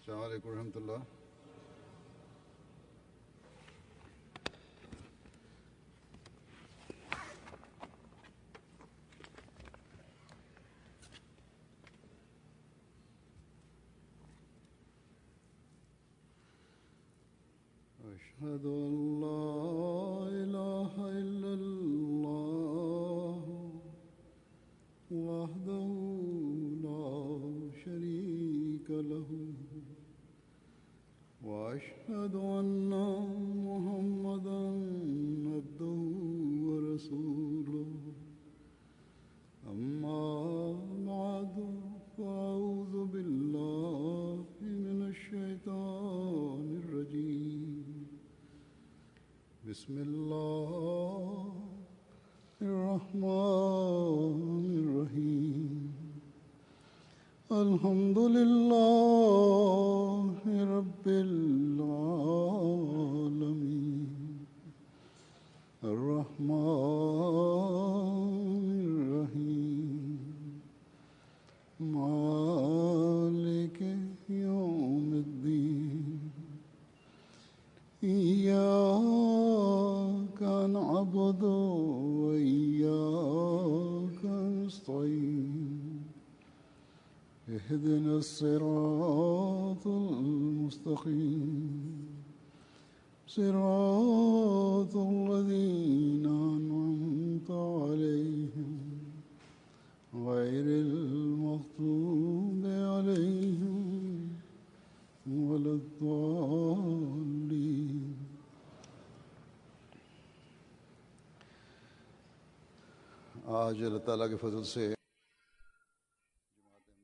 السلام عليكم ورحمة الله. أشهد أن لا إله إلا الله وحده لا شريك له وأشهد أن محمدًا عبده ورسوله أما بعد فأعوذ بالله من الشيطان الرجيم بسم الله الرحمن الرحيم الحمد لله رب العالمين الرحمن الرحيم مالك يوم الدين إياك نعبد وإياك نستعين اهدنا الصراط المستقيم صراط الذين أنعمت عليهم غير المغضوب عليهم ولا الضالين. आज अल्लाह ताला के फजल से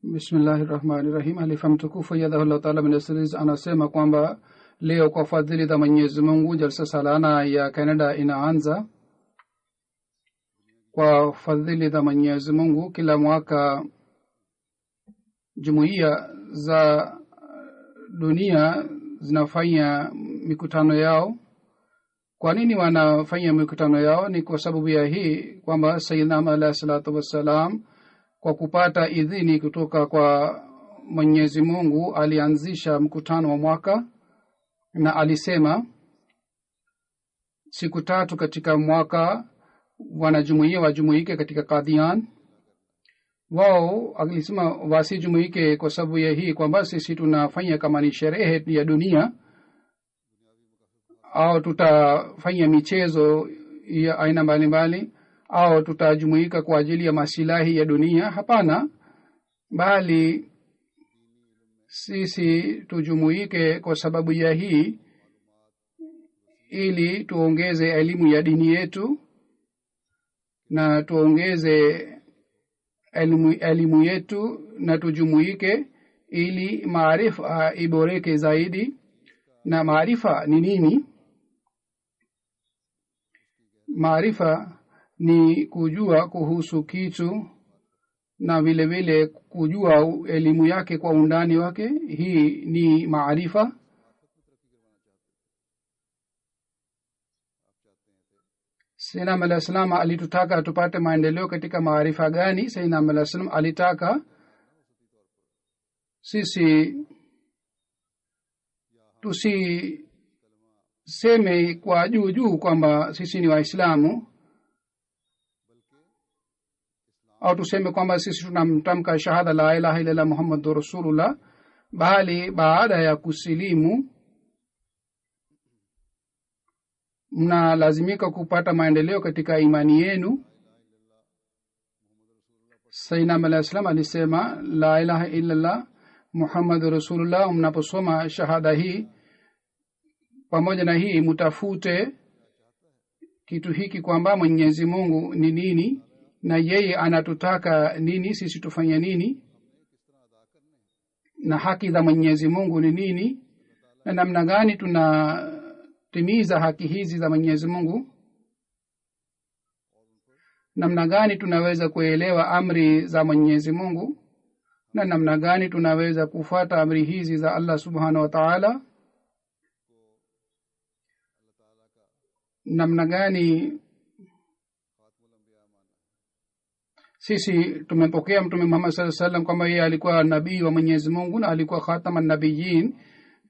Bismillahirrahmanirrahim. Halifa mtukufu yadhahullah ta'ala bin Nasiriz anasema kwamba leo kwa fadhili za Mwenyezi Mungu jalsa salana ya Canada inaanza. Kwa fadhili za Mwenyezi Mungu kila mwaka jumuiya za dunia zinafanya mikutano yao. Kwa nini wanafanya mikutano yao? Ni kwa sababu ya hii kwamba Sayyidina alayhi salatu wassalam kwa kupata idhini kutoka kwa Mwenyezi Mungu alianzisha mkutano wa mwaka, na alisema siku 3 katika mwaka wanajumuiya wajumuike katika Qadian. Wao alisema wasijumuike kwa sababu ya hii kwamba sisi tunafanya kama ni sherehe ya dunia au tutafanya michezo ya aina mbalimbali au tutajumuika kwa ajili ya masilahi ya dunia. Hapana, bali sisi tujumuike kwa sababu ya hii ili tuongeze elimu ya dini yetu na tuongeze elimu yetu, na tujumuike ili maarifa iboreke zaidi. Na maarifa ni nini? Maarifa ni kujua kuhusu kitu na vile vile kujua elimu yake kwa undani wake. Hii ni maarifa. Sayyidina alayhi salam alitutaka tupate maendeleo katika maarifa gani? Sayyidina alayhi salam alitaka sisi tusiseme kwa juu kwamba sisi ni Waislamu au tuseme kwamba sisi tunamtamka shahada la ilaha illallah Muhammadur Rasulullah, bali baada ya kusilimu mnalazimika kupata maendeleo katika imani yenu. Sayyidina alayhi salam alisema la ilaha illallah Muhammadur Rasulullah. Mnaposoma shahada hii, pamoja na hii mtafute kitu hiki kwamba Mwenyezi Mungu ni nini na yeye anatutaka nini, sisi tufanye nini, na haki za Mwenyezi Mungu ni nini, na namna gani tunatimiza haki hizi za Mwenyezi Mungu, namna gani tunaweza kuelewa amri za Mwenyezi Mungu, na namna gani tunaweza kufuata amri hizi za Allah subhanahu wa ta'ala, namna gani sisi tumepokea mtume Muhammad sallallahu alaihi wasallam kwamba yeye alikuwa nabii wa Mwenyezi Mungu na alikuwa khataman nabiyyin.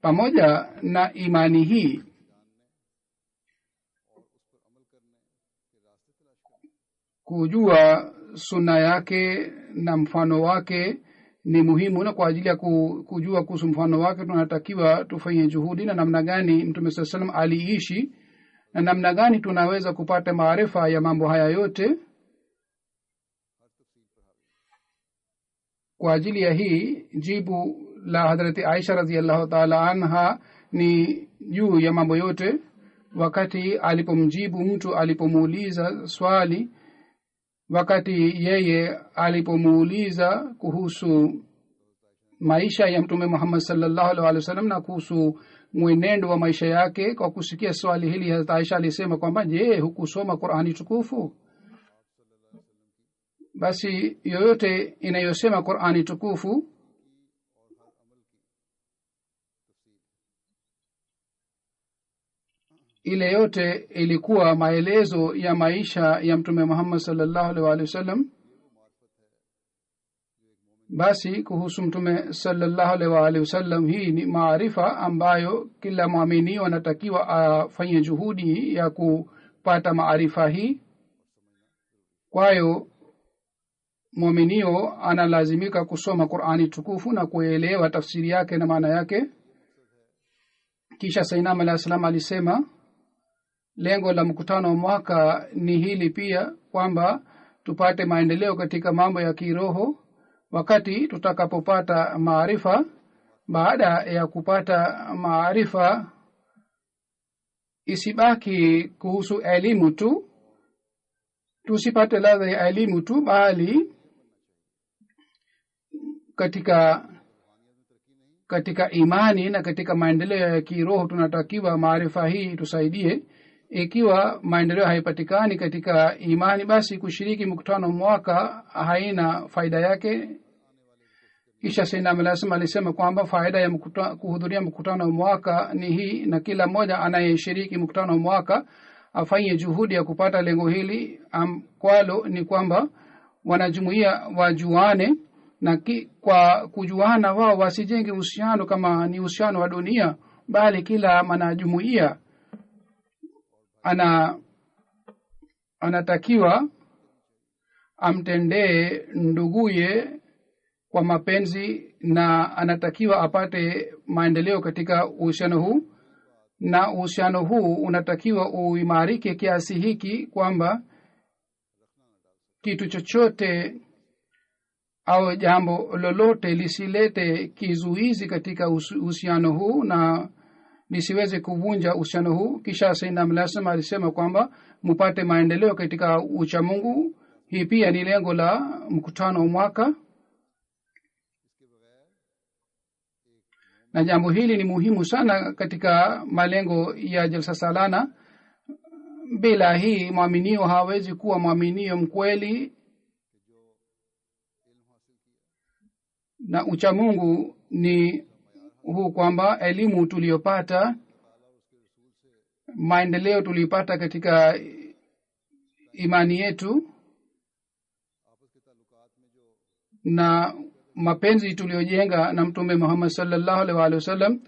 Pamoja na imani hii kujua sunna yake na mfano wake ni muhimu, na kwa ajili ya kujua kuhusu mfano wake tunatakiwa tufanye juhudi na namna gani mtume sallallahu alaihi wasallam aliishi na namna gani tunaweza kupata maarifa ya mambo haya yote. Kwa ajili ya hii jibu la Hazrati Aisha radhiallahu ta'ala anha ni juu ya mambo yote. Wakati alipomjibu mtu alipomuuliza swali, wakati yeye alipomuuliza kuhusu maisha ya mtume Muhammad sallallahu alaihi wasallam na kuhusu mwenendo wa maisha yake, kwa kusikia swali hili Hazrat Aisha alisema kwamba je, hukusoma Qur'ani tukufu? Basi yoyote inayosema Qur'ani tukufu ile yote ilikuwa maelezo ya maisha ya mtume Muhammad sallallahu alaihi wasallam. Basi kuhusu mtume sallallahu alaihi wasallam, hii ni maarifa ambayo kila muumini anatakiwa afanye juhudi ya kupata maarifa hii. Kwa hiyo muumini analazimika kusoma Qur'ani tukufu na kuelewa tafsiri yake na maana yake. Kisha Sayyidina alayhi salam alisema lengo la mkutano wa mwaka ni hili pia, kwamba tupate maendeleo katika mambo ya kiroho. Wakati tutakapopata maarifa, baada ya kupata maarifa isibaki kuhusu elimu tu, tusipate ladha ya elimu tu, bali katika imani na katika maendeleo ya kiroho tunatakiwa maarifa hii tusaidie. Ikiwa maendeleo haipatikani katika imani, basi kushiriki mkutano mwaka haina faida yake. Kisha Sayyidina Mtume alisema kwamba faida ya kuhudhuria mkutano mwaka ni hii, na kila mmoja anayeshiriki mkutano mwaka afanye juhudi ya kupata lengo hili, kwalo ni kwamba wanajumuiya wajuane, na kwa kujuana wao wasijenge uhusiano kama ni uhusiano wa dunia, bali kila mwanajumuiya anatakiwa amtendee nduguye kwa mapenzi, na anatakiwa apate maendeleo katika uhusiano huu. Na uhusiano huu unatakiwa uimarike kiasi hiki kwamba kitu chochote au jambo lolote lisilete kizuizi katika uhusiano huu na nisiweze kuvunja uhusiano huu. Kisha Sayyidina Mtume alisema kwamba mupate maendeleo katika ucha Mungu. Hii pia ni lengo la mkutano wa mwaka, na jambo hili ni muhimu sana katika malengo ya jalsa salana. Bila hii mwaminio hawezi kuwa mwaminio mkweli, na ucha Mungu ni huu kwamba elimu tuliyopata, maendeleo tuliyopata katika imani yetu, na mapenzi tuliyojenga na mtume Muhammad sallallahu alaihi wasallam,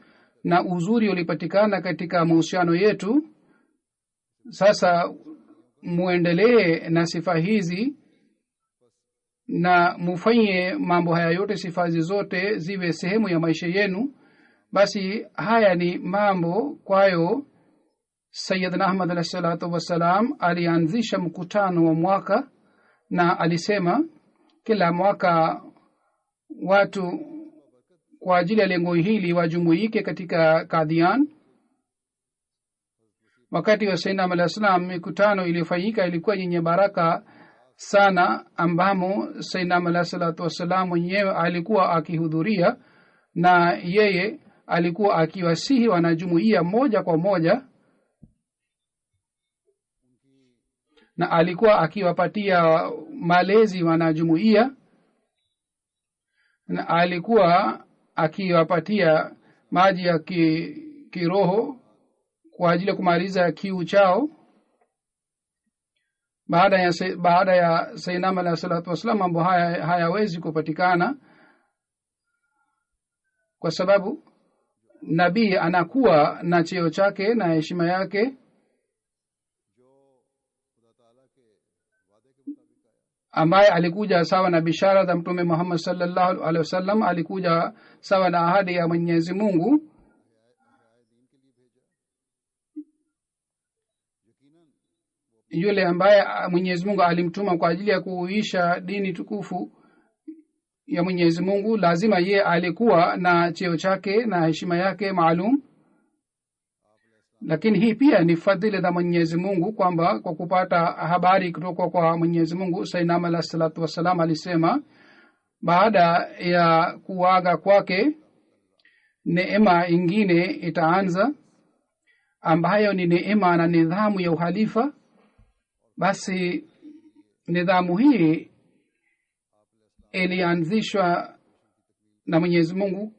na uzuri ulipatikana katika mahusiano yetu. Sasa muendelee na sifa hizi na mufanye mambo haya yote, sifa hizi zote ziwe sehemu ya maisha yenu. Basi haya ni mambo kwayo Sayyidina Ahmad alayhi salatu wasalam alianzisha mkutano wa mwaka, na alisema kila mwaka watu kwa ajili ya lengo hili wajumuike katika Qadian. Wakati wa Sayyidina Ahmad alayhi salam mikutano iliyofanyika ilikuwa yenye baraka sana, ambamo Sayyidina Ahmad alayhi salatu wasalam mwenyewe alikuwa akihudhuria, na yeye alikuwa akiwasihi wanajumuiya moja kwa moja, na alikuwa akiwapatia malezi wanajumuiya, na alikuwa akiwapatia maji ya kiroho kwa ajili ya kumaliza kiu chao. baada ya Sayyidina alayhi salatu wasallam mambo haya hayawezi kupatikana, kwa sababu nabii anakuwa na cheo chake na heshima yake ambaye alikuja sawa na bishara za Mtume Muhammad sallallahu alaihi wasallam, alikuja sawa na ahadi ya Mwenyezi Mungu. Yule ambaye Mwenyezi Mungu alimtuma kwa ajili ya kuisha dini tukufu ya Mwenyezi Mungu, lazima ye alikuwa na cheo chake na heshima yake maalum. Lakini hii pia ni fadhila za Mwenyezi Mungu, kwamba kwa kupata habari kutoka kwa Mwenyezi Mungu, Sayyidina alayhi salatu wasallam alisema baada ya kuaga kwake neema ingine itaanza, ambayo ni neema na nidhamu ya uhalifa. Basi nidhamu hii ilianzishwa na Mwenyezi Mungu.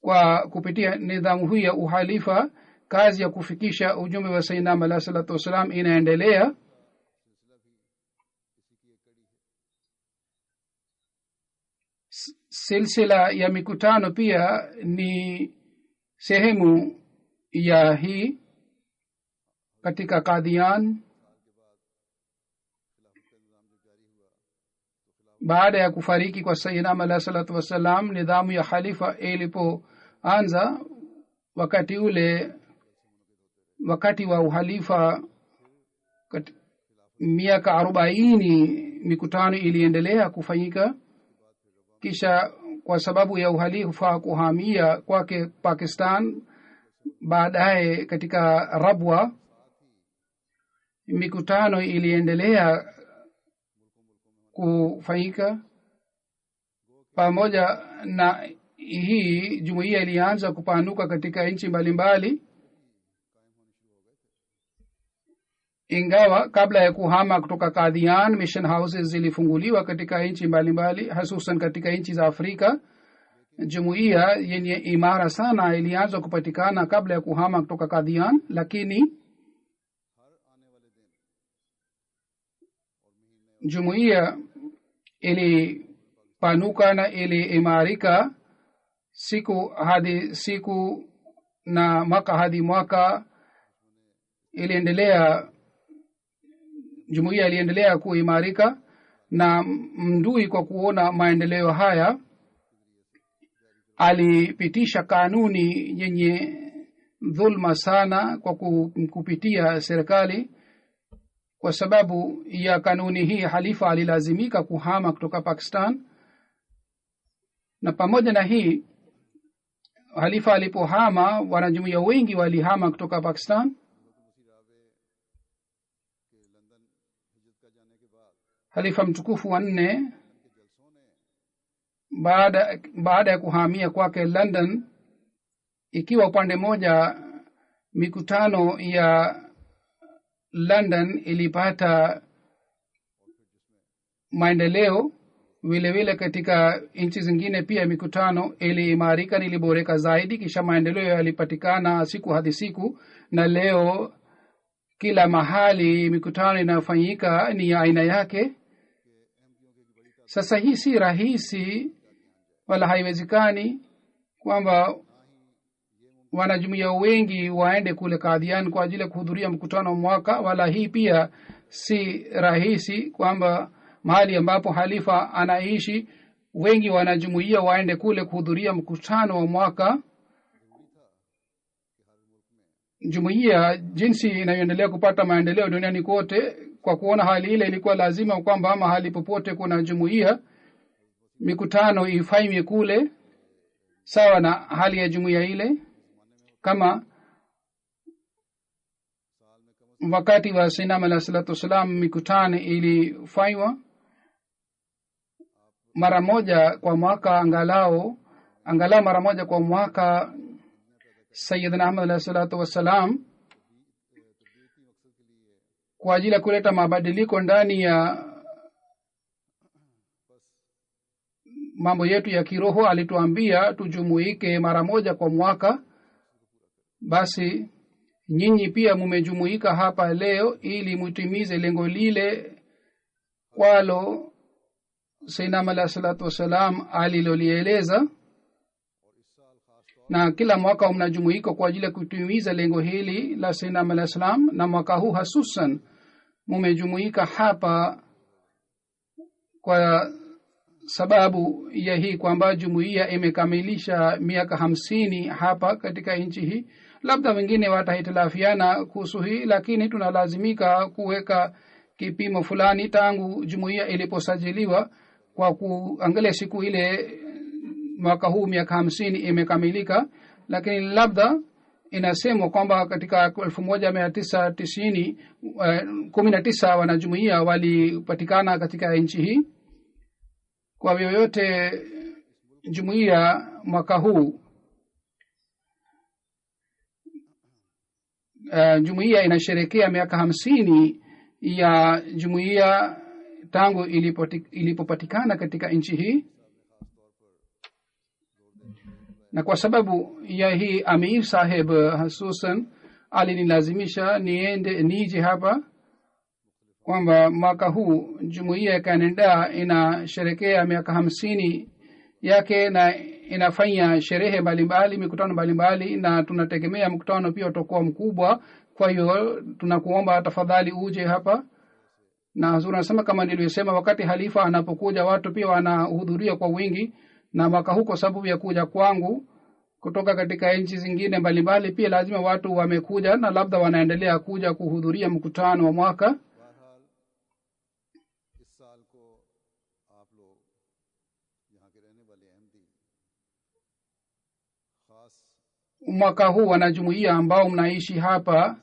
Kwa kupitia nidhamu hii ya uhalifa, kazi ya kufikisha ujumbe wa Sayyidina alayhi salatu wasallam inaendelea. Silsila ya mikutano pia ni sehemu ya hii. Katika Qadian, baada ya kufariki kwa Sayyidina alayhi salatu wasallam, nidhamu ya khalifa ilipoanza, wakati wa uhalifa miaka 40 mikutano iliendelea kufanyika. Kisha kwa sababu ya uhalifa kuhamia kwake Pakistan, baadaye katika Rabwa mikutano iliendelea kufanyika. Pamoja na hii, jumuiya ilianza kupanuka katika nchi mbalimbali, ingawa kabla ya kuhama kutoka Qadian mission houses zilifunguliwa katika nchi mbalimbali, hususan katika nchi za Afrika. Jumuiya yenye imara sana ilianza kupatikana kabla ya kuhama kutoka Qadian, lakini jumuiya ilipanuka na iliimarika siku hadi siku na mwaka hadi mwaka. Jumuiya iliendelea kuimarika, na mdui kwa kuona maendeleo haya alipitisha kanuni yenye dhulma sana kwa kupitia serikali. Kwa sababu ya kanuni hii, halifa alilazimika kuhama kutoka Pakistan, na pamoja na hii, halifa alipohama, wanajumuiya wengi walihama kutoka Pakistan. Halifa mtukufu wa 4 baada ya kuhamia kwake London, ikiwa upande moja mikutano ya London ilipata maendeleo, vile vile katika nchi zingine pia mikutano iliimarika, iliboreka zaidi. Kisha maendeleo yalipatikana siku hadi siku, na leo kila mahali mikutano inayofanyika ni ya aina yake. Sasa hii si rahisi wala haiwezekani kwamba wanajumuiya wengi waende kule Qadian kwa ajili ya kuhudhuria mkutano mwaka, wala hii pia si rahisi kwamba mahali ambapo halifa anaishi wengi wanajumuiya waende kule kuhudhuria mkutano wa mwaka. Jumuiya jinsi inayoendelea kupata maendeleo duniani kote, kwa kuona hali ile, ilikuwa lazima kwamba mahali popote kuna jumuiya, mikutano ifanywe kule sawa na hali ya jumuiya ile. Kama wakati wa Sayyidina alayhi salatu wasallam, mikutano ilifanywa mara moja kwa mwaka, angalau mara moja kwa mwaka. Sayyidina Ahmad alayhi salatu wasallam kwa ajili ya kuleta mabadiliko ndani ya mambo yetu ya kiroho, alituambia tujumuike mara moja kwa mwaka. Basi nyinyi pia mumejumuika hapa leo ili mutimize lengo lile kwalo Sayyidina alayhi salatu wasalam alilolieleza, na kila mwaka mnajumuika kwa ajili ya kutimiza lengo hili la Sayyidina alayhi salam. Na mwaka huu hasusan mumejumuika hapa kwa sababu ya hii kwamba jumuiya imekamilisha miaka 50 hapa katika nchi hii. Labda wengine watahitilafiana kuhusu hii, lakini tunalazimika kuweka kipimo fulani tangu jumuiya iliposajiliwa kwa kuangalia siku ile mwaka huu miaka 50 imekamilika. Lakini labda inasemwa kwamba katika 1990 19 wanajumuiya walipatikana katika nchi hii. Kwa yoyote jumuiya mwaka huu jumuiya inasherehekea miaka 50 ya jumuiya tangu ilipopatikana katika nchi hii. Na kwa sababu ya hii Amir Sahib hususan alinilazimisha nije hapa kwamba mwaka huu jumuiya ya Canada inasherehekea miaka 50 yake na inafanya sherehe mbalimbali, mikutano mbalimbali, na tunategemea mkutano pia utakuwa mkubwa. Kwa hiyo tunakuomba tafadhali uje hapa. Na Hazur anasema kama nilivyosema, wakati halifa anapokuja watu pia wanahudhuria kwa wingi, na mwaka huu kwa sababu ya kuja kwangu kutoka katika nchi zingine mbalimbali pia lazima watu wamekuja na labda wanaendelea kuja kuhudhuria mkutano wa mwaka. Mwaka huu wanajumuiya ambao mnaishi hapa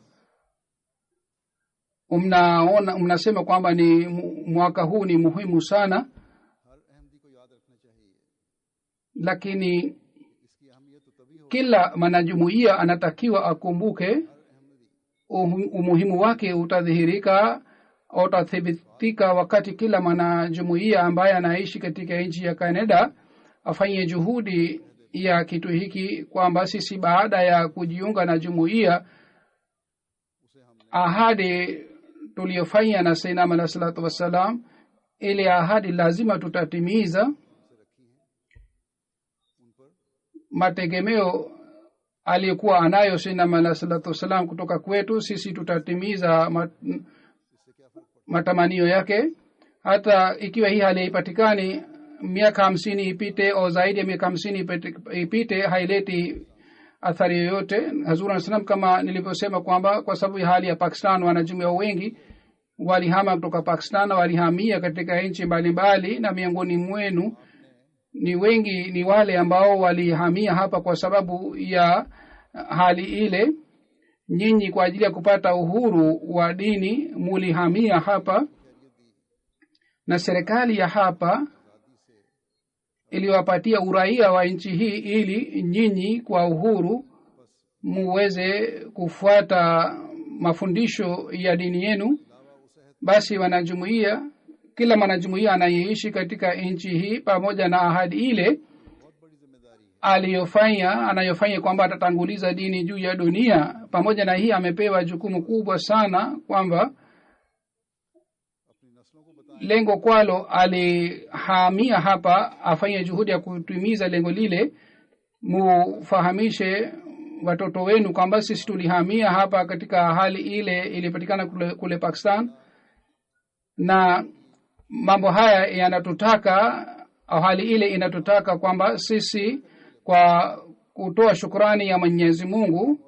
mnasema kwamba ni mwaka huu ni muhimu sana, lakini kila mwanajumuiya anatakiwa akumbuke umuhimu wake utadhihirika au utathibitika wakati kila mwanajumuiya ambaye anaishi katika nchi ya Canada afanye juhudi ya kitu hiki, kwamba sisi baada ya kujiunga na jumuiya ahadi tuliyofanya na Sayyidina alayhi salatu wasalam, ile ahadi lazima tutatimiza. Mategemeo aliyokuwa anayo Sayyidina alayhi salatu wasalam kutoka kwetu sisi tutatimiza matamanio yake. Hata ikiwa hii hali haipatikani, miaka 50 ipite au zaidi ya miaka 50 ipite, haileti athari yoyote. Hazur anasema kama nilivyosema kwamba kwa sababu ya hali ya Pakistan wanajumuiya wengi walihama kutoka Pakistan, walihamia katika nchi mbalimbali, na miongoni mwenu ni wengi ni wale ambao walihamia hapa kwa sababu ya hali ile. Nyinyi kwa ajili ya kupata uhuru wa dini mulihamia hapa, na serikali ya hapa iliwapatia uraia wa nchi hii ili nyinyi kwa uhuru muweze kufuata mafundisho ya dini yenu. Basi wanajumuiya, kila mwanajumuiya anayeishi katika nchi hii pamoja na ahadi ile anayofanya kwamba atatanguliza dini juu ya dunia, pamoja na hii amepewa jukumu kubwa sana kwamba lengo kwalo alihamia hapa afanye juhudi ya kutimiza lengo lile. Mufahamishe watoto wenu kwamba sisi tulihamia hapa katika hali ile ilipatikana kule Pakistan, na mambo haya yanatutaka au hali ile inatutaka kwamba sisi kwa kutoa shukrani ya Mwenyezi Mungu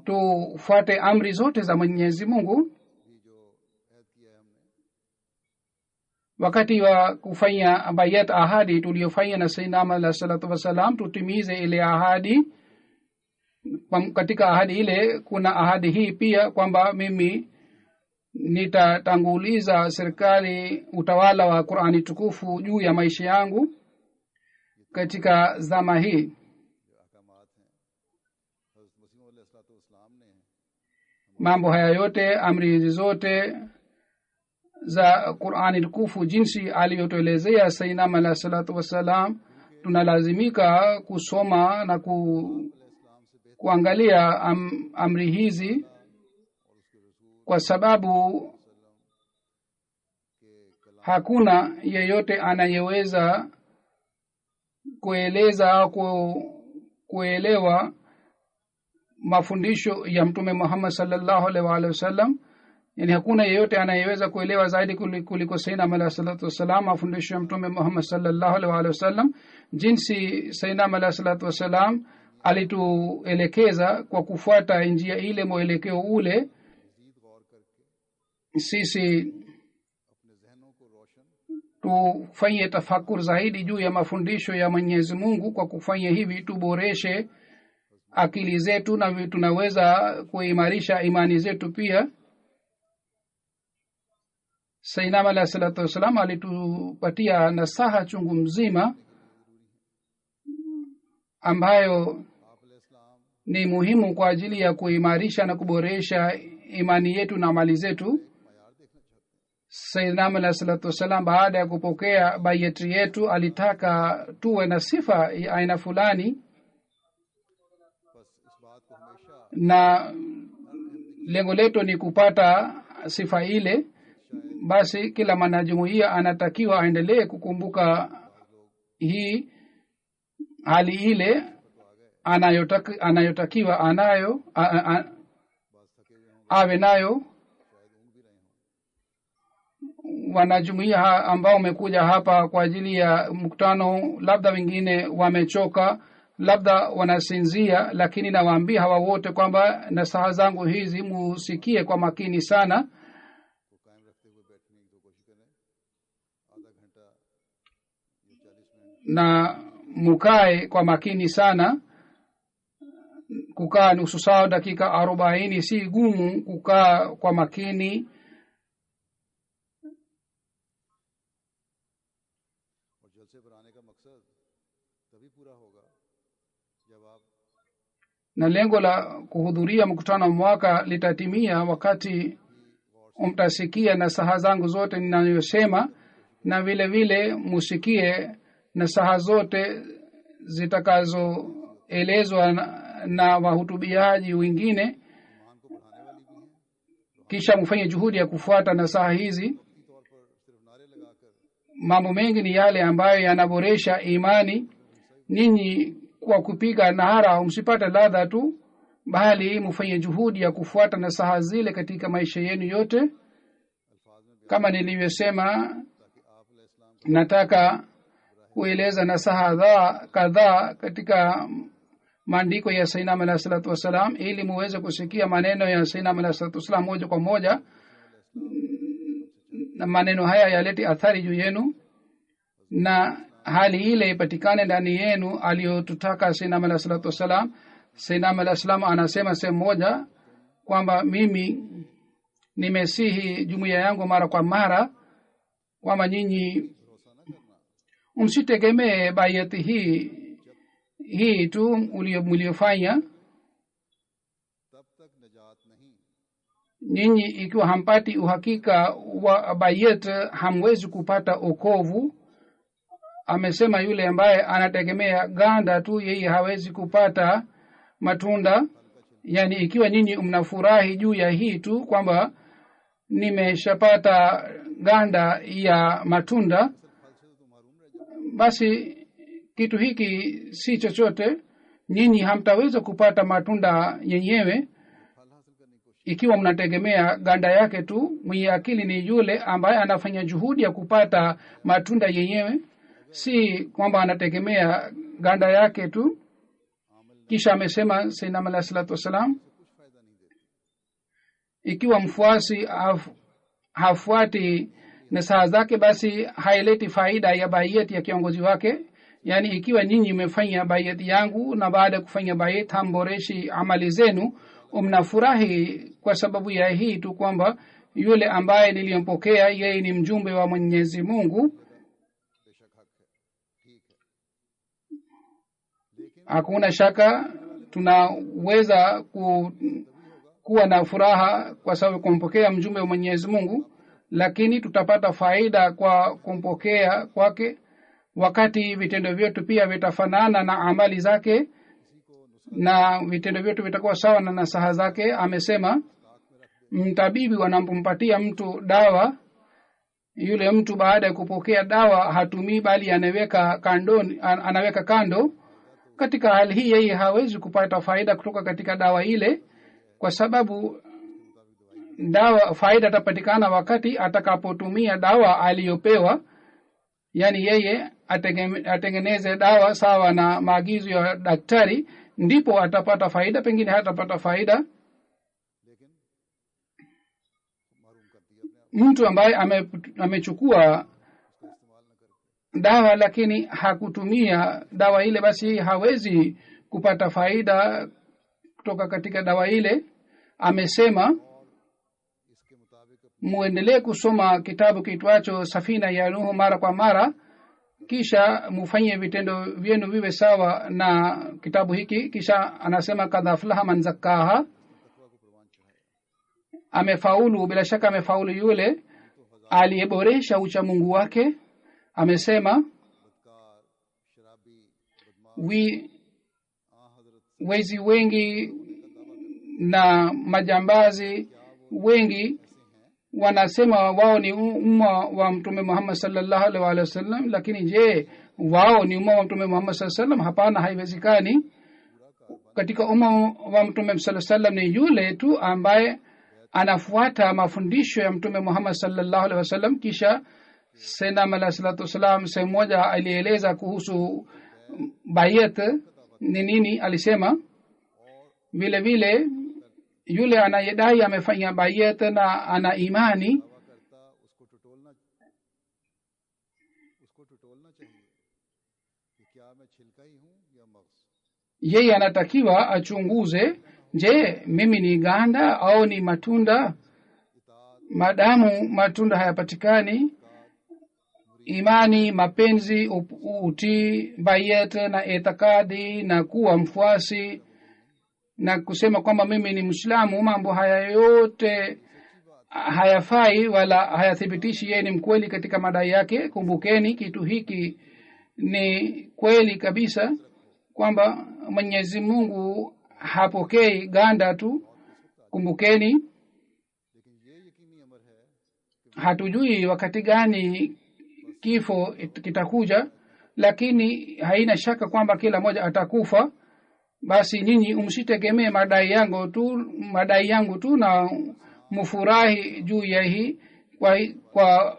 tufuate amri zote za Mwenyezi Mungu. Wakati wa kufanya bayat ahadi tuliyofanya na Sayyidina alayhi salatu wasalam, tutimize ile ahadi. Katika ahadi ile kuna ahadi hii pia kwamba mimi nitatanguliza serikali utawala wa Qur'ani tukufu juu ya maisha yangu katika zama hii. Mambo haya yote, amri zote za Qur'ani tukufu jinsi aliyotuelezea Sayyidina alayhi salatu wasalam, tunalazimika kusoma na kuangalia amri hizi, kwa sababu hakuna yeyote anayeweza kueleza au kuelewa mafundisho ya mtume Muhammad sallallahu alaihi wasallam. Yani hakuna yeyote anayeweza kuelewa zaidi kuliko Sayyidina Muhammad sallallahu alaihi wasallam mafundisho ya mtume Muhammad sallallahu alaihi wasallam. Jinsi Sayyidina Muhammad sallallahu alaihi wasallam alituelekeza kwa kufuata njia ile, mwelekeo ule, sisi tufanye tafakur zaidi juu ya mafundisho ya Mwenyezi Mungu. Kwa kufanya hivi tuboreshe akili zetu na tunaweza kuimarisha imani zetu pia. Sayyidina alayhi salatu wasalam alitupatia nasaha chungu mzima ambayo ni muhimu kwa ajili ya kuimarisha na kuboresha imani yetu na amali zetu. Sayyidina alayhi salatu wasalam baada ya kupokea bayati yetu alitaka tuwe na sifa ya aina fulani, na lengo letu ni kupata sifa ile. Basi kila mwanajumuiya anatakiwa aendelee kukumbuka hii hali ile anayotakiwa awe nayo. Wanajumuiya ambao wamekuja hapa kwa ajili ya mkutano, labda wengine wamechoka, labda wanasinzia, lakini nawaambia hawa wote kwamba nasaha zangu hizi musikie kwa makini sana na mukae kwa makini sana. Kukaa nusu saa, dakika 40 si gumu kukaa kwa makini. Na lengo la kuhudhuria mkutano mwaka litatimia wakati mtasikia nasaha zangu zote ninayosema, na vile vile musikie nasaha zote zitakazoelezwa na wahutubiaji wengine, kisha mfanye juhudi ya kufuata nasaha hizi. Mambo mengi ni yale ambayo yanaboresha imani. Ninyi kwa kupiga nahara msipate ladha tu, bali mfanye juhudi ya kufuata nasaha zile katika maisha yenu yote. Kama nilivyosema, nataka kueleza nasaha kadhaa katika maandiko ya Sayyidina Muhammad sallallahu alaihi wasallam, ili muweze kusikia maneno ya Sayyidina Muhammad sallallahu alaihi wasallam moja kwa moja, na maneno haya yalete athari juu yenu, na hali ile ipatikane ndani yenu aliyotutaka Sayyidina Muhammad sallallahu alaihi wasallam. Sayyidina Muhammad sallallahu alaihi wasallam anasema sehemu moja kwamba mimi nimesihi jumuiya yangu mara kwa mara kwamba nyinyi msitegemee bayati hii tu mliofanya. Nyinyi ikiwa hampati uhakika wa bayat, hamwezi kupata okovu. Amesema yule ambaye anategemea ganda tu, yeye hawezi kupata matunda. Yani ikiwa nyinyi mnafurahi juu ya hii tu kwamba nimeshapata ganda ya matunda, basi kitu hiki si chochote. Nyinyi hamtaweza kupata matunda yenyewe ikiwa mnategemea ganda yake tu. Mwenye akili ni yule ambaye anafanya juhudi ya kupata matunda yenyewe, si kwamba anategemea ganda yake tu. Kisha amesema Sayyidina Muhammad sallallahu alaihi wasallam, ikiwa mfuasi hafuati nasaha zake, basi haileti faida ya bayati ya kiongozi wake. Yani ikiwa nyinyi mmefanya bayati yangu na baada ya kufanya bayati hamboreshi amali zenu, mnafurahi kwa sababu ya hii tu kwamba yule ambaye niliyompokea yeye ni mjumbe wa Mwenyezi Mungu, hakuna shaka tunaweza kuwa na furaha kwa sababu kumpokea mjumbe wa Mwenyezi Mungu, lakini tutapata faida kwa kumpokea kwake wakati vitendo vyetu pia vitafanana na amali zake. na vitendo vyetu vitakuwa sawa na nasaha zake. Amesema mtabibi wanapompatia mtu dawa, yule mtu baada ya kupokea dawa hatumii bali anaweka kando. Katika hali hii yeye hawezi kupata faida kutoka katika dawa ile, kwa sababu faida itapatikana wakati atakapotumia dawa aliyopewa. Yani yeye atengeneze dawa sawa na maagizo ya daktari, ndipo atapata faida, pengine hatapata faida. Mtu ambaye amechukua dawa lakini hakutumia dawa ile, basi hawezi kupata faida kutoka katika dawa ile. Amesema muendelee kusoma kitabu kitwacho Safina ya Nuhu mara kwa mara, kisha mufanye vitendo vyenu viwe sawa na kitabu hiki. Kisha anasema kad aflaha man zakkaha, amefaulu, bila shaka amefaulu yule aliyeboresha ucha Mungu wake. Amesema wezi wengi na majambazi wengi wanasema wao ni umma wa Mtume Muhammad sallallahu alaihi wasallam, lakini je, wao ni umma wa Mtume Muhammad sallallahu alaihi wasallam? Hapana, haiwezekani. Katika umma wa Mtume sallallahu alaihi wasallam ni yule tu ambaye anafuata mafundisho ya Mtume Muhammad sallallahu alaihi wasallam. Kisha Sayyidina alayhi salatu wasalam sehemu moja alieleza kuhusu bayat ni nini. Alisema vile vile yule anayedai amefanya bayat na ana imani, yeye anatakiwa achunguze, je, mimi ni ganda au ni matunda? Madamu matunda hayapatikani, imani, mapenzi, utii, bayat na itikadi na kuwa mfuasi na kusema kwamba mimi ni Muislamu, mambo haya yote hayafai wala hayathibitishi yeye ni mkweli katika madai yake. Kumbukeni kitu hiki ni kweli kabisa, kwamba Mwenyezi Mungu hapokei ganda tu. Kumbukeni, hatujui wakati gani kifo kitakuja, lakini haina shaka kwamba kila mmoja atakufa. Basi nyinyi msitegemee madai yangu tu na mfurahi juu ya hii. Kwa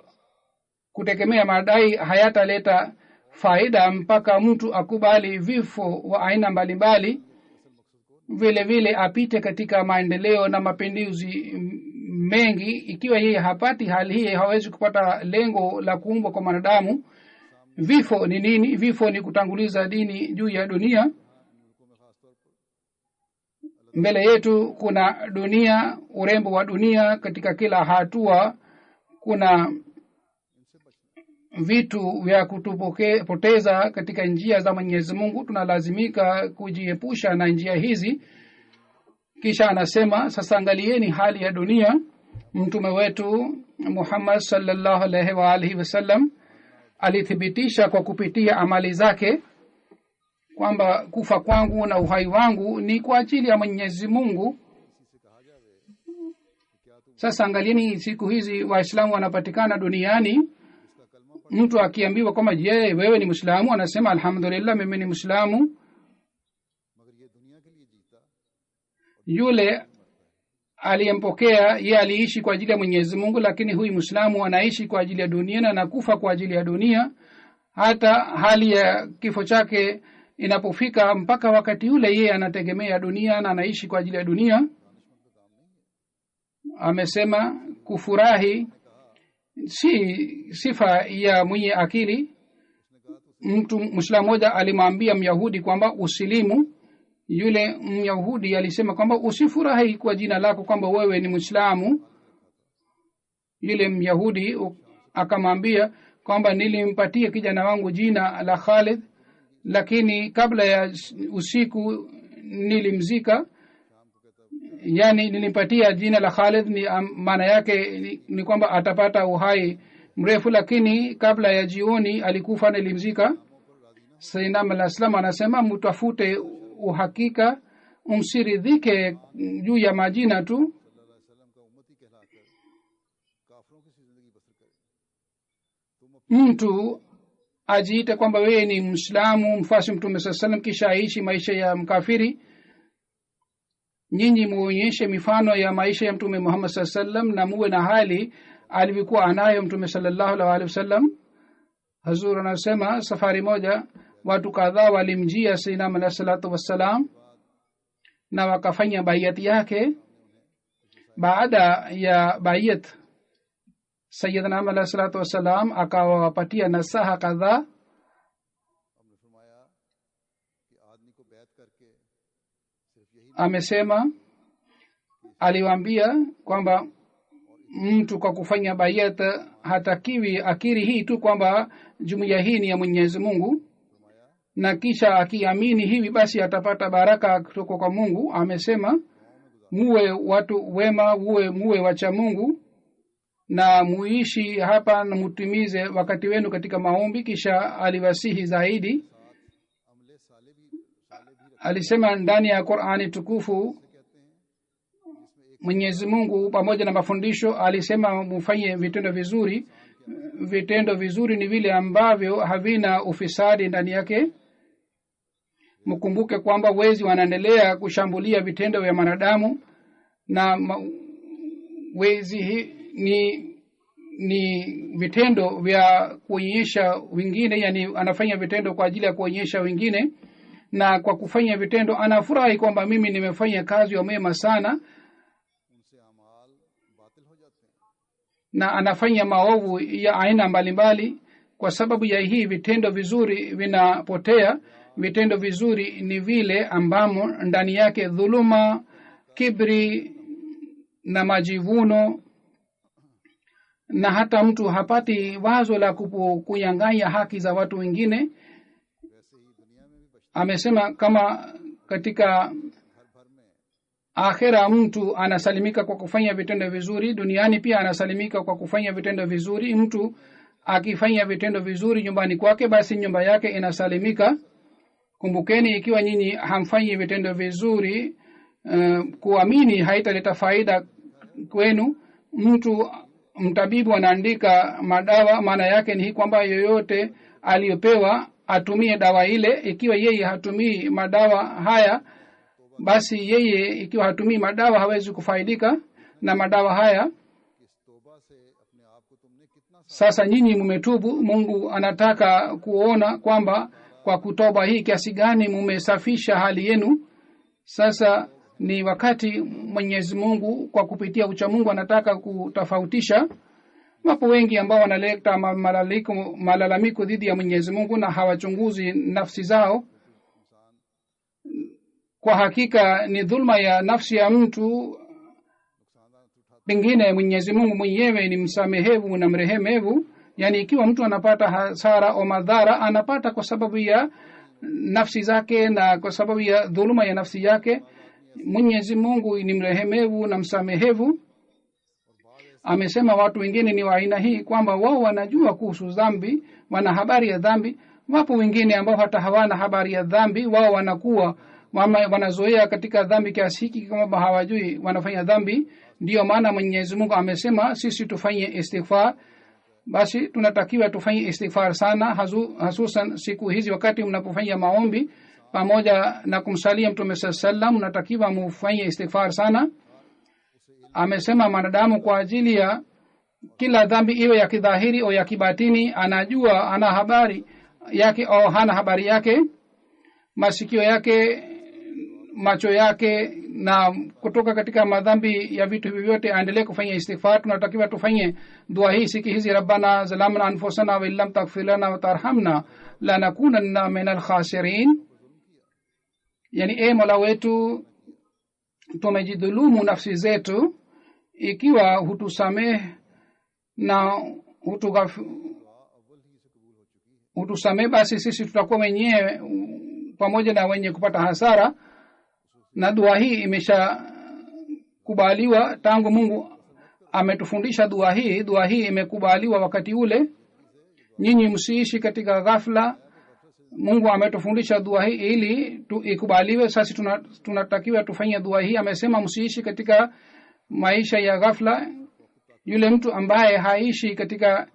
kutegemea madai hayataleta faida mpaka mtu akubali vifo wa aina mbalimbali, vile vile apite katika maendeleo na mapinduzi mengi. Ikiwa yeye hapati hali hii, hawezi kupata lengo la kuumbwa kwa wanadamu. Vifo ni nini? Vifo ni kutanguliza dini juu ya dunia. Mbele yetu kuna dunia, urembo wa dunia. Katika kila hatua kuna vitu vya kutupoteza katika njia za Mwenyezi Mungu. Tunalazimika kujiepusha na njia hizi. Kisha anasema, sasa angalieni hali ya dunia. Mtume wetu Muhammad sallallahu alaihi wa alihi wasallam alithibitisha kwa kupitia amali zake kwamba kufa kwangu na uhai wangu ni kwa ajili ya Mwenyezi Mungu. Sasa angalieni siku hizi Waislamu wanapatikana duniani. Mtu akiambiwa kwamba je, wewe ni Muislamu, anasema alhamdulillah, mimi ni Muislamu. Yule aliyempokea yeye aliishi kwa ajili ya Mwenyezi Mungu, lakini huyu Muislamu anaishi kwa ajili ya dunia na anakufa kwa ajili ya dunia. Hata hali ya kifo chake inapofika, mpaka wakati ule yeye anategemea dunia na anaishi kwa ajili ya dunia. Amesema kufurahi si sifa ya mwenye akili. Mtu Muislamu mmoja alimwambia Myahudi kwamba usilimu. Yule Myahudi alisema kwamba usifurahi kwa jina lako kwamba wewe ni Muislamu. Yule Myahudi akamwambia kwamba nilimpatia kijana wangu jina la Khalid, lakini kabla ya usiku nilimzika. Yani nilimpatia jina la Khalid, ni maana yake ni kwamba atapata uhai mrefu, lakini kabla ya jioni alikufa, nilimzika. Sayyidina al-Islam anasema mtafute uhakika, msiridhike juu ya majina tu. Mtu ajiite kwamba wewe ni Muislamu mfasi Mtume sallam kisha aishi maisha ya mkafiri. Nyinyi muonyeshe mifano ya maisha ya Mtume Muhammad sallam na muwe na hali alivyokuwa anayo Mtume sallallahu alaihi wasallam. Hazur anasema safari moja watu kadhaa walimjia Sayyidina Muhammad sallallahu wasallam na wakafanya bayat yake. Baada ya bayat Sayyidina Muhammad sallallahu wasallam akawapatia nasaha kadhaa. Amesema aliwaambia kwamba mtu kwa kufanya bayat hatakiwi akiri hii tu kwamba jumuiya hii ni ya Mwenyezi Mungu na kisha akiamini hivi basi atapata baraka kutoka kwa Mungu. Amesema muwe watu wema, muwe wacha Mungu na muishi hapa na mutimize wakati wenu katika maombi. Kisha aliwasihi zaidi, alisema ndani ya Qur'ani tukufu Mwenyezi Mungu pamoja na mafundisho alisema mufanye vitendo vizuri. Vitendo vizuri ni vile ambavyo havina ufisadi ndani yake. Mkumbuke kwamba wezi wanaendelea kushambulia vitendo vya wanadamu na wezi ni vitendo vya kuonyesha wengine, yani anafanya vitendo kwa ajili ya kuonyesha wengine, na kwa kufanya vitendo anafurahi kwamba mimi nimefanya kazi ya mema sana, na anafanya maovu ya aina mbalimbali. Kwa sababu ya hii vitendo vizuri vinapotea. Vitendo vizuri ni vile ambamo ndani yake dhuluma, kibri na majivuno, na hata mtu hapati wazo la kunyang'anya haki za watu wengine. Amesema kama katika akhera mtu anasalimika kwa kufanya vitendo vizuri, duniani pia anasalimika kwa kufanya vitendo vizuri. Mtu akifanya vitendo vizuri nyumbani kwake, basi nyumba yake inasalimika. Kumbukeni, ikiwa nyinyi hamfanyi vitendo vizuri, kuamini haitaleta faida kwenu. Mtabibu anaandika madawa, maana yake ni kwamba yoyote aliyopewa atumie dawa ile. Ikiwa yeye hatumii madawa haya, basi yeye ikiwa hatumii madawa hawezi kufaidika na madawa haya. Sasa nyinyi mmetubu, Mungu anataka kuona kwamba kwa kutoba hii kiasi gani mmesafisha hali yenu. Sasa ni wakati Mwenyezi Mungu kwa kupitia ucha Mungu anataka kutofautisha. Wapo wengi ambao wanaleta malalamiko dhidi ya Mwenyezi Mungu na hawachunguzi nafsi zao. Kwa hakika ni dhulma ya nafsi ya mtu. Pengine Mwenyezi Mungu mwenyewe ni msamehevu na mrehemevu. Yani ikiwa mtu anapata hasara au madhara, anapata kwa sababu ya nafsi zake na kwa sababu ya dhuluma ya nafsi yake. Mwenyezi Mungu ni mrehemevu na msamehevu. Amesema watu wengine ni wa aina hii kwamba wao wanajua kuhusu dhambi, wana habari ya dhambi. Wapo wengine ambao hata hawana habari ya dhambi, wao wanazoea katika dhambi kiasi hiki kama hawajui wanafanya dhambi. Ndio maana Mwenyezi Mungu amesema sisi tufanye istighfar. Basi tunatakiwa tufanye istighfar sana, hususan siku hizi wakati mnapofanya maombi pamoja na kumsalia Mtume sallam, tunatakiwa mufanye istighfar sana. Amesema wanadamu kwa ajili ya kila dhambi, iwe ya kidhahiri au ya kibatini, anajua ana habari yake au hana habari yake. Masikio yake, macho yake, na kutoka katika madhambi ya vitu hivi vyote aendelee kufanya istighfar. Tunatakiwa tufanye dua hii siku hizi, rabbana zalamna anfusana wa illam taghfir lana wa tarhamna lanakunanna minal khasirin. Yani Mola wetu, tumejidhulumu nafsi zetu, ikiwa hutusamehe na hutusamehe basi sisi tutakuwa wenyewe pamoja na wenye kupata hasara. Na dua hii imeshakubaliwa tangu Mungu ametufundisha dua hii. Dua hii imekubaliwa wakati ule. Nyinyi msiishi katika ghafla Mungu ametufundisha dua hii ili ikubaliwe. Sasa tunatakiwa tufanye dua hii. Amesema msiishi katika maisha ya ghafla. Yule mtu ambaye haishi katika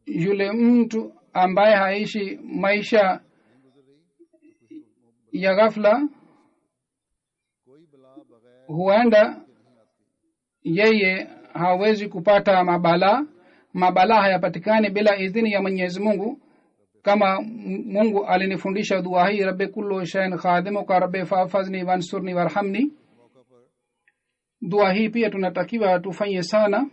yule mtu ambaye haishi maisha ya ghafla, huenda yeye hawezi kupata mabala hayapatikani bila idhini ya Mwenyezi Mungu. Kama Mungu alinifundisha dua hii, rabbi kullu shay'in khadimuka rabbi fahfazni wansurni warhamni. Dua hii pia tunatakiwa tufanye sana.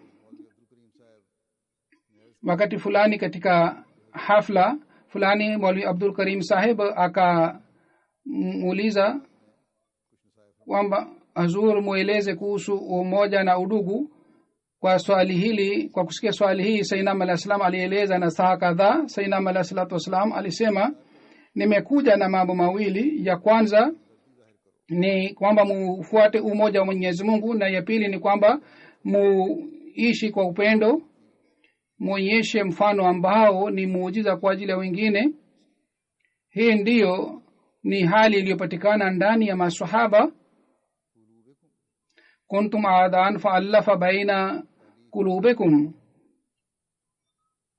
Wakati fulani katika hafla fulani, Maulvi Abdul Karim Sahib akamuuliza kwamba Hazur mueleze kuhusu umoja na udugu. Kwa swali hili, kwa kusikia swali hii, Sayyidina Alayhi Salam alieleza na saha kadhaa. Sayyidina Alayhi Salam alisema, nimekuja na mambo mawili. Ya kwanza ni kwamba mufuate umoja wa Mwenyezi Mungu, na ya pili ni kwamba muishi kwa upendo, muonyeshe mfano ambao ni muujiza kwa ajili ya wengine. Hii ndiyo ni hali iliyopatikana ndani ya maswahaba. kuntum aadan fa'alafa baina qulubikum,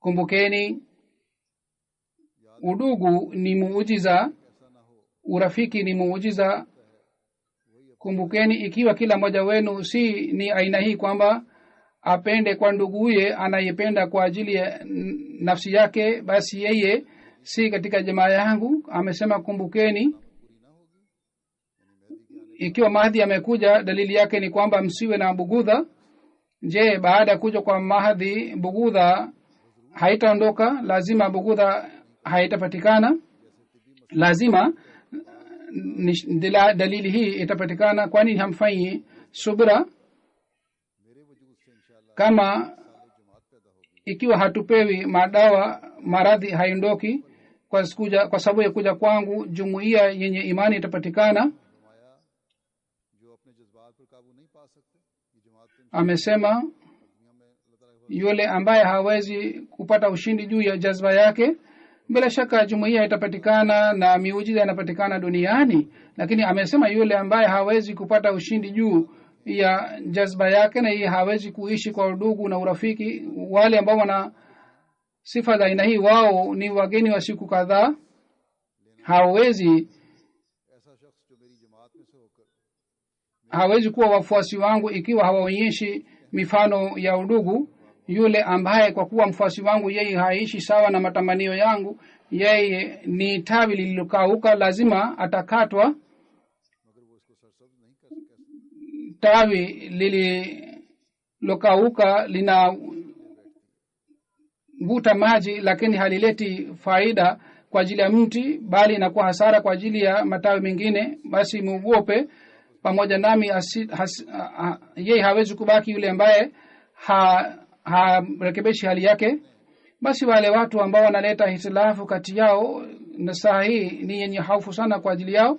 kumbukeni udugu ni muujiza, urafiki ni muujiza. Kumbukeni ikiwa kila mmoja wenu si ni aina hii kwamba apende kwa nduguye anayependa kwa ajili ya nafsi yake, basi yeye si katika jamaa yangu. Amesema kumbukeni, ikiwa Mahdi amekuja, dalili yake ni kwamba msiwe na bugudha. Je, baada ya kuja kwa Mahdi bugudha haitaondoka? Lazima bugudha haitapatikana, lazima dalili hii itapatikana. Kwani hamfanyi subra? Kama ikiwa hatupewi madawa, maradhi haiondoki. Kwa sababu ya kuja kwangu, jumuiya yenye imani itapatikana. Amesema yule ambaye hawezi kupata ushindi juu ya jazba yake, bila shaka jumuiya itapatikana na miujiza inapatikana duniani. Lakini amesema yule ambaye hawezi kupata ushindi juu ya jazba yake, na yeye hawezi kuishi kwa udugu na urafiki. Wale ambao wana sifa za aina hii, wao ni wageni wa siku kadhaa. Hawezi kuwa wafuasi wangu ikiwa hawaonyeshi mifano ya udugu. Yule ambaye kwa kuwa mfuasi wangu yeye haishi sawa na matamanio yangu, yeye ni tawi lililokauka, lazima atakatwa. Tawi lililokauka linavuta maji, lakini halileti faida kwa ajili ya mti, bali inakuwa hasara kwa ajili ya matawi mengine. Basi muogope pamoja nami, yeye hawezi kubaki yule ambaye harekebeshi hali yake. Basi wale watu ambao wanaleta hitilafu kati yao, na saa hii ni yenye hofu sana kwa ajili yao.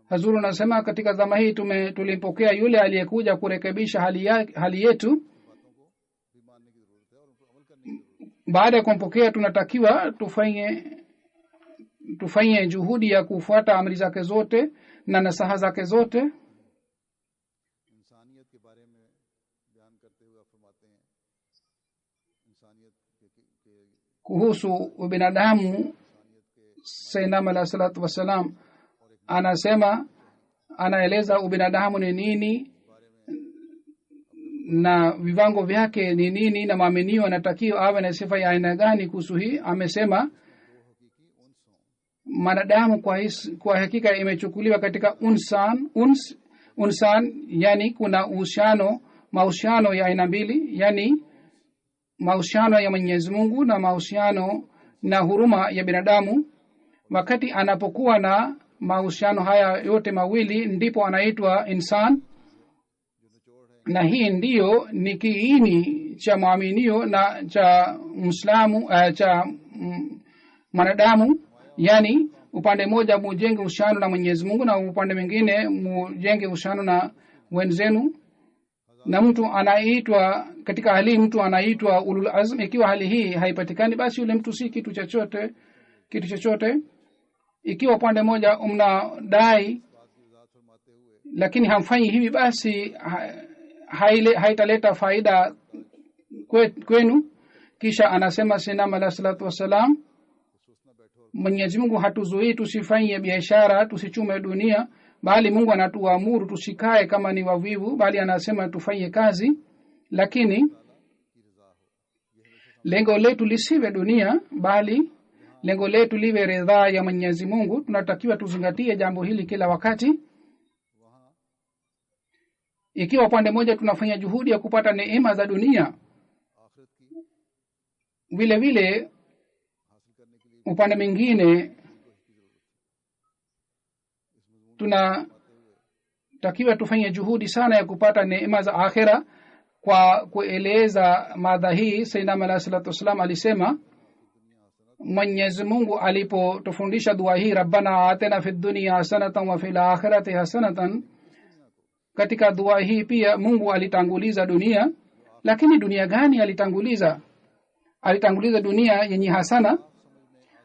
Hazuru nasema katika zama hii tulimpokea yule aliyekuja kurekebisha hali yetu. Baada ya kumpokea, tunatakiwa tufanye juhudi ya kufuata amri zake zote na nasaha zake zote. Kuhusu ubinadamu, Sayyidina Alayhi Salatu Wassalam anaeleza ubinadamu ni nini na viwango vyake ni nini, na maaminio anatakiwa awe na sifa ya aina gani. Kuhusu hii amesema manadamu kwa hakika imechukuliwa katika unsan, yani kuna mahusiano ya aina mbili, yani mahusiano ya Mwenyezi Mungu na mahusiano na huruma ya binadamu. Wakati anapokuwa na mahusiano haya yote mawili, ndipo anaitwa insan, na hii ndiyo ni kiini cha maaminio na cha Muislamu, cha mwanadamu, yani upande mmoja mujenge uhusiano na Mwenyezi Mungu na upande mwingine mujenge uhusiano na wenzenu. Na mtu anaitwa katika hali, mtu anaitwa ulul azm. Ikiwa hali hii haipatikani, basi yule mtu si kitu chochote. Ikiwa upande mmoja mnadai lakini hamfanyi hivi, basi haitaleta faida kwenu. Kisha anasema Sayyidina alayhi salatu wasalam, Mwenyezi Mungu hatuzuii tusifanye biashara, tusichume dunia, bali Mungu anatuamuru tusikae kama ni wavivu, bali anasema tufanye kazi. Lakini lengo letu lisiwe dunia, bali lengo letu liwe ridhaa ya Mwenyezi Mungu. Tunatakiwa tuzingatie jambo hili kila wakati. Ikiwa upande mmoja tunafanya juhudi ya kupata neema za dunia, vile vile upande mwingine tunatakiwa tufanye juhudi sana ya kupata neema za akhera. Kwa kueleza mada hii, Sayyidina alayhi salatu wasallam alisema, Mwenyezi Mungu alipotufundisha dua hii, Rabbana atina fid dunya hasanatan wa fil akhirati hasanatan, katika dua hii pia Mungu alitanguliza dunia. Lakini dunia gani alitanguliza? Alitanguliza dunia yenye hasana,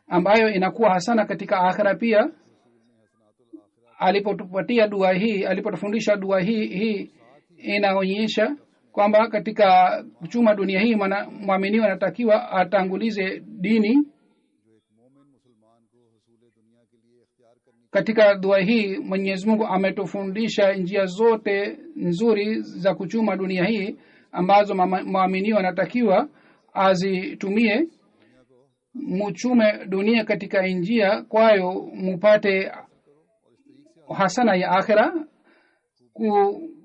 ambayo inakuwa hasana katika akhira pia. Alipotupatia dua hii, alipotufundisha dua hii inaonyesha kwamba katika kuchuma dunia hii muumini anatakiwa atangulize dini. Katika dua hii Mwenyezi Mungu ametufundisha njia zote nzuri za kuchuma dunia hii ambazo muumini anatakiwa azitumie. Muchume dunia katika njia kwayo mupate hasana ya akhira.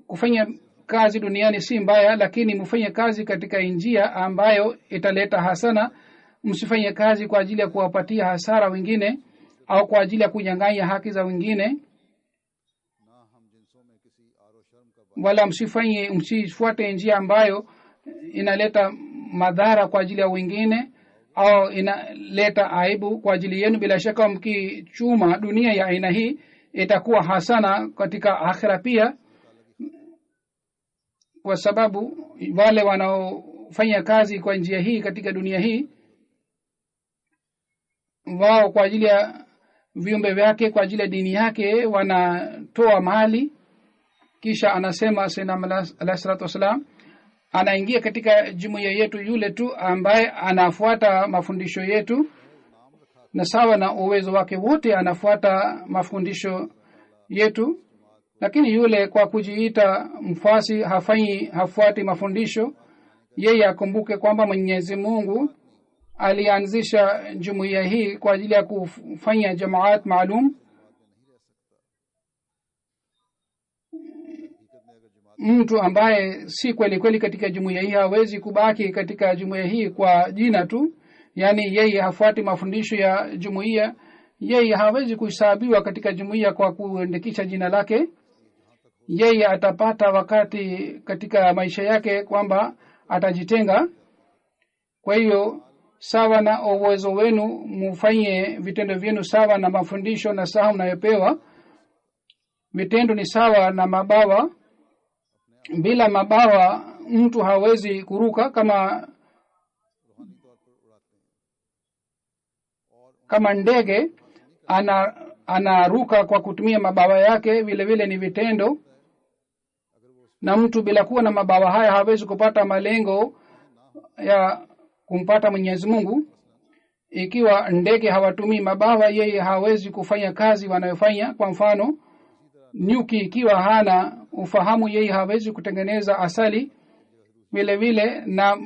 Kufanya kazi duniani si mbaya, lakini mufanye kazi katika njia ambayo italeta hasana. Msifanye kazi kwa ajili ya kuwapatia hasara wengine au kwa ajili ya kunyang'anya haki za wengine, wala msifuate njia ambayo inaleta madhara kwa ajili ya wengine au inaleta aibu kwa ajili yenu. Bila shaka mkichuma dunia ya aina hii itakuwa hasana katika akhira pia, kwa sababu wale wanaofanya kazi kwa njia hii katika dunia hii, wao kwa ajili ya viumbe vyake, kwa ajili ya dini yake wanatoa mali. Kisha anasema Sayyidina alayhi salatu wasalam, anaingia katika jumuiya yetu yule tu ambaye anafuata mafundisho yetu, na sawa na uwezo wake wote anafuata mafundisho yetu. Lakini yule kwa kujiita mfuasi hafuati mafundisho, yeye akumbuke kwamba Mwenyezi Mungu alianzisha jumuiya hii kwa ajili ya kufanya jamaat maalum. Mtu ambaye si kweli kweli katika jumuiya hii hawezi kubaki katika jumuiya hii kwa jina tu, yani yeye hafuati mafundisho ya jumuiya, yeye hawezi kuhesabiwa katika jumuiya kwa kuandikisha jina lake. Yeye atapata wakati katika maisha yake kwamba atajitenga. Kwa hiyo sawa na uwezo wenu mufanye vitendo vyenu sawa na mafundisho na sawa mnayopewa. Vitendo ni sawa na mabawa. Bila mabawa mtu hawezi kuruka. Kama ndege anaruka kwa kutumia mabawa yake, vile vile ni vitendo. Na mtu bila kuwa na mabawa haya hawezi kupata malengo ya kumpata Mwenyezi Mungu. Ikiwa ndege hawatumii mabawa, yeye hawezi kufanya kazi wanayofanya. Kwa mfano, nyuki ikiwa hana ufahamu, yeye hawezi kutengeneza asali. Vile vile na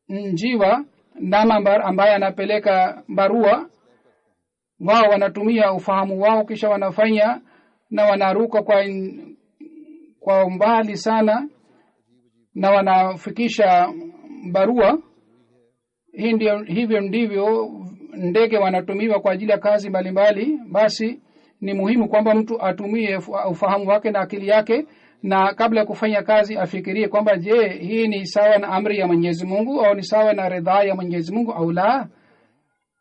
njiwa namambar ambaye anapeleka barua, wao wanatumia ufahamu wao, kisha wanafanya na wanaruka kwa mbali sana na wanafikisha barua. Hivyo ndivyo ndege wanatumiwa kwa ajili ya kazi mbalimbali. Basi ni muhimu kwamba mtu atumie ufahamu wake na akili yake, na kabla ya kufanya kazi afikirie kwamba je, hii ni sawa na amri ya Mwenyezi Mungu au ni sawa na ridhaa ya Mwenyezi Mungu au la.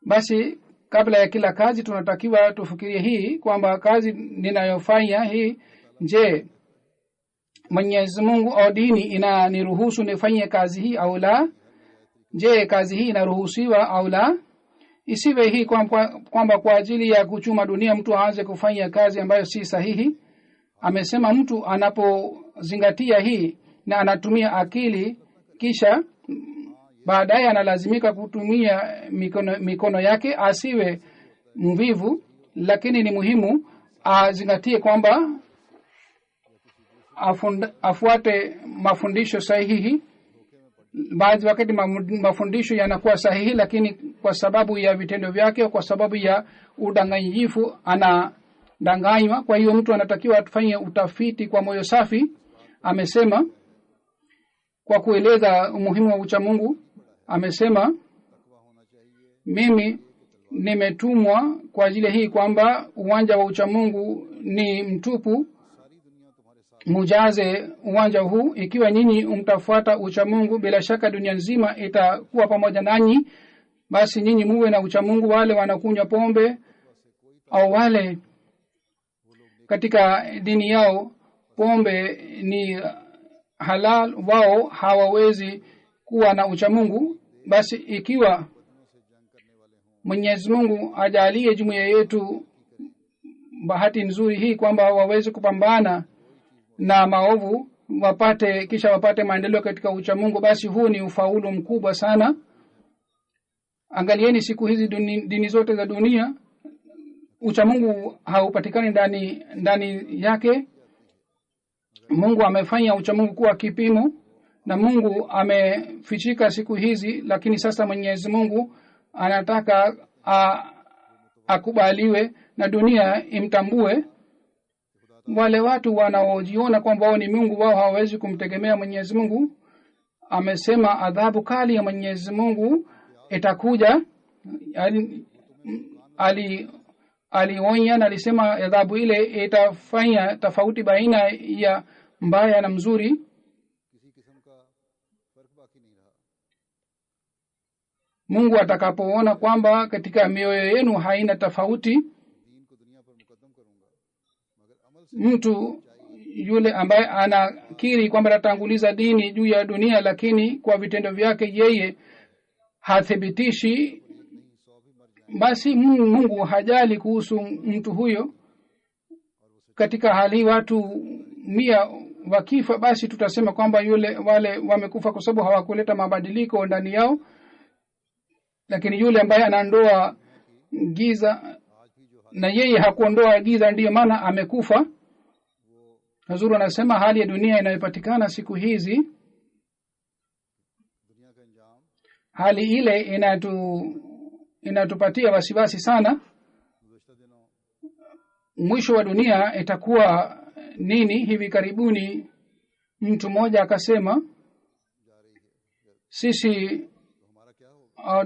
basi kabla ya kila kazi tunatakiwa tufikirie hii kwamba kazi ninayofanya hii, je, Mwenyezi Mungu au dini inaniruhusu nifanye kazi hii au la? Je, kazi hii inaruhusiwa au la? Isiwe hii kwamba kwa ajili ya kuchuma dunia mtu aanze kufanya kazi ambayo si sahihi. Amesema mtu anapozingatia hii na anatumia akili, kisha baadaye analazimika kutumia mikono yake, asiwe mvivu, lakini ni muhimu azingatie kwamba afuate mafundisho sahihi. Baadhi wakati mafundisho yanakuwa sahihi, lakini kwa sababu ya vitendo vyake, kwa sababu ya udanganyifu anadanganywa. Kwa hiyo mtu anatakiwa afanye utafiti kwa moyo safi. Amesema kwa kueleza umuhimu wa uchamungu, amesema mimi nimetumwa kwa ajili hii kwamba uwanja wa uchamungu ni mtupu, mujaze uwanja huu. Ikiwa nyinyi mtafuata uchamungu, bila shaka dunia nzima itakuwa pamoja nanyi. Basi nyinyi muwe na uchamungu. Wale wanakunywa pombe au wale katika dini yao pombe ni halal, wao hawawezi kuwa na uchamungu. Basi ikiwa Mwenyezi Mungu ajalie jumuiya yetu bahati nzuri hii kwamba waweze kupambana na maovu, wapate maendeleo katika uchamungu, basi huu ni ufaulu mkubwa sana. Angalieni siku hizi dini zote za dunia uchamungu haupatikani ndani yake. Mungu amefanya uchamungu kuwa kipimo na Mungu amefichika siku hizi, lakini sasa Mwenyezi Mungu anataka akubaliwe na dunia imtambue. Wale watu wanaojiona kwamba wao ni Mungu, wao hawawezi kumtegemea Mwenyezi Mungu. Amesema adhabu kali ya Mwenyezi Mungu itakuja. Alionya na alisema adhabu ile itafanya tofauti baina ya mbaya na mzuri. Mungu atakapoona kwamba katika mioyo yenu haina tofauti, mtu yule ambaye anakiri kwamba anatanguliza dini juu ya dunia, lakini kwa vitendo vyake yeye hathibitishi, basi Mungu hajali kuhusu mtu huyo. Katika hali watu 100 wakifa, basi tutasema kwamba wale wamekufa kwa sababu hawakuleta mabadiliko ndani yao. Lakini yule ambaye anaondoa giza na yeye hakuondoa giza, ndiyo maana amekufa. Hazuru anasema hali ya dunia inayopatikana siku hizi, hali ile inatupatia wasiwasi sana. Mwisho wa dunia itakuwa nini? Hivi karibuni mtu mmoja akasema sisi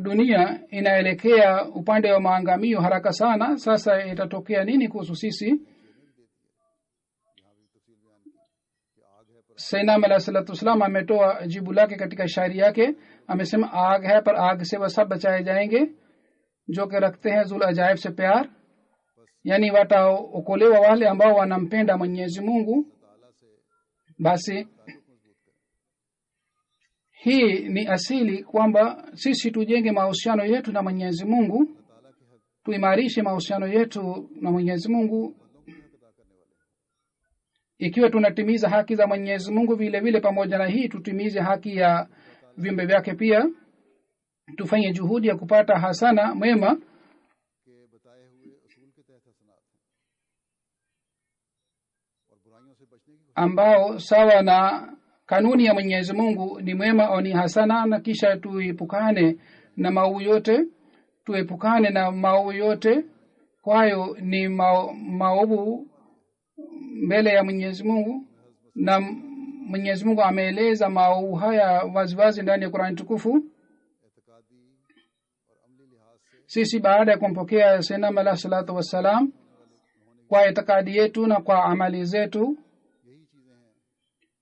dunia inaelekea upande wa maangamio haraka sana. Sasa itatokea nini kuhusu sisi? Sayyidina Alayhi Salatu Wasalam ametoa jibu lake katika shairi yake. Amesema आग है पर आग से वह सब बचाए जाएंगे जो कि रखते हैं जुल अजायब से प्यार, yani wataokolewa wale ambao wanampenda Mwenyezi Mungu. Basi hii ni asili kwamba sisi tujenge mahusiano yetu na Mwenyezi Mungu, tuimarishe mahusiano yetu na Mwenyezi Mungu. Ikiwa tunatimiza haki za Mwenyezi Mungu, vile vile pamoja na hii tutimize haki ya viumbe vyake pia. Tufanye juhudi ya kupata hasana mema ambao sawa na kanuni ya Mwenyezi Mungu ni mwema au ni hasana, na kisha tuepukane na maovu yote. Tuepukane na maovu yote, kwayo ni maovu mbele ya Mwenyezi Mungu, na Mwenyezi Mungu ameeleza maovu haya waziwazi ndani ya Qur'an tukufu. Sisi baada ya kumpokea Sayyidina Alayhi Salatu Wassalam, kwa itikadi yetu na kwa amali zetu,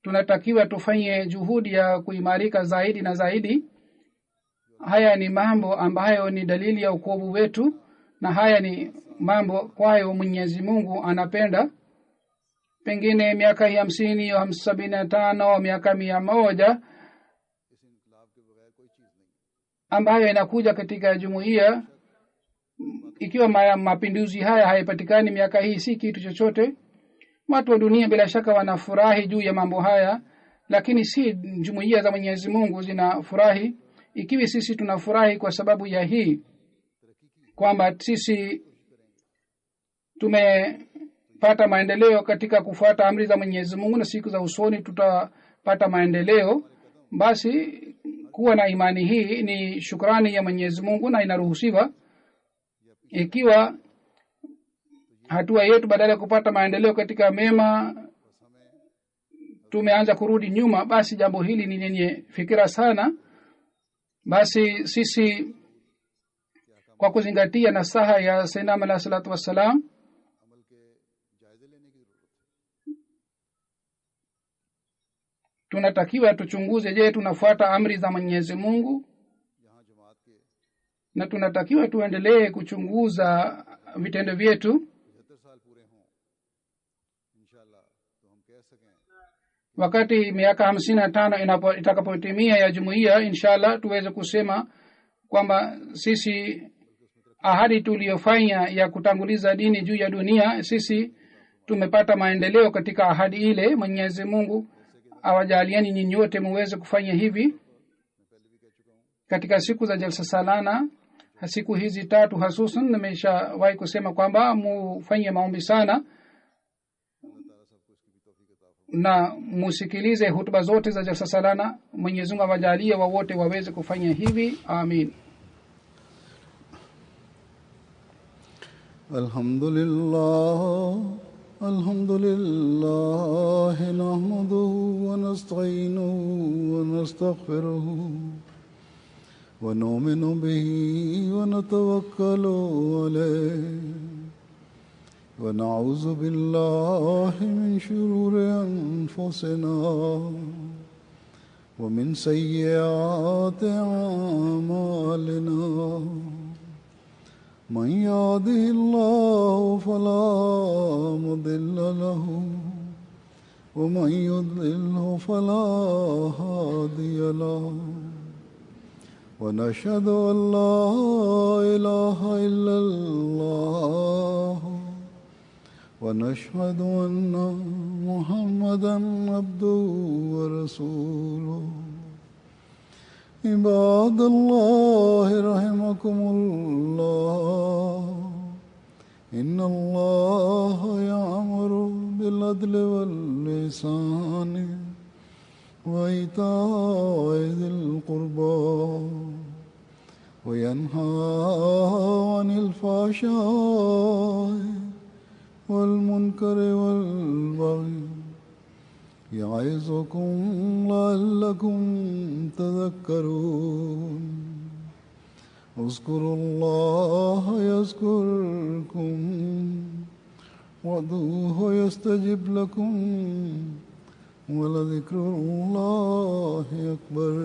tunatakiwa tufanye juhudi ya kuimarika zaidi na zaidi. haya ni mambo ambayo ni dalili ya ukovu wetu, na haya ni mambo kwayo Mwenyezi Mungu anapenda. Pengine miaka 50 au 75 au miaka 100 ambayo inakuja katika jumuiya, ikiwa mapinduzi haya haipatikani miaka hii, si kitu chochote. Watu wa dunia bila shaka wanafurahi juu ya mambo haya, lakini si jumuiya za Mwenyezi Mungu zinafurahi. Ikiwa sisi tunafurahi kwa sababu ya hii kwamba sisi tumepata maendeleo katika kufuata amri za Mwenyezi Mungu na siku za usoni tutapata maendeleo, basi kuwa na imani hii ni shukrani ya Mwenyezi Mungu na inaruhusiwa. Ikiwa hatua yetu badala ya kupata maendeleo katika mema tumeanza kurudi nyuma, basi jambo hili ni lenye fikira sana. Basi sisi kwa kuzingatia nasaha ya Sayyidina alayhi salatu wassalam, tunatakiwa tuchunguze, je, tunafuata amri za Mwenyezi Mungu, na tunatakiwa tuendelee kuchunguza vitendo vyetu. Wakati miaka 55 itakapotimia ya jumuiya, inshallah tuweze kusema kwamba sisi ahadi tuliyofanya ya kutanguliza dini juu ya dunia, sisi tumepata maendeleo katika ahadi ile. Mwenyezi Mungu awajalieni nyinyi wote muweze kufanya hivi katika siku za jalsa salana. Siku hizi 3 hasusan nimeshawahi kusema kwamba mufanye maombi sana na musikilize hutuba zote za jalsa salana. Mwenyezi Mungu awajalie wote waweze kufanya hivi, amin. Alhamdulillah nahmaduhu wa nasta'inuhu wa nastaghfiruhu wa nu'minu bihi wa natawakkalu alayhi wa na'udhu billahi min shururi anfusina wa min sayyiati a'malina. من يهده الله فلا مضل له ومن يضلله فلا هادي له ونشهد أن لا إله إلا الله ونشهد أن محمدا عبده ورسوله. عباد الله رحمكم الله إن الله يأمر بالعدل والإحسان وإيتاء ذي القربى وينهى عن الفحشاء والمنكر والبغي يعظكم لعلكم تذكرون. اذكروا الله يذكركم وادعوه يستجب لكم ولذكر الله أكبر.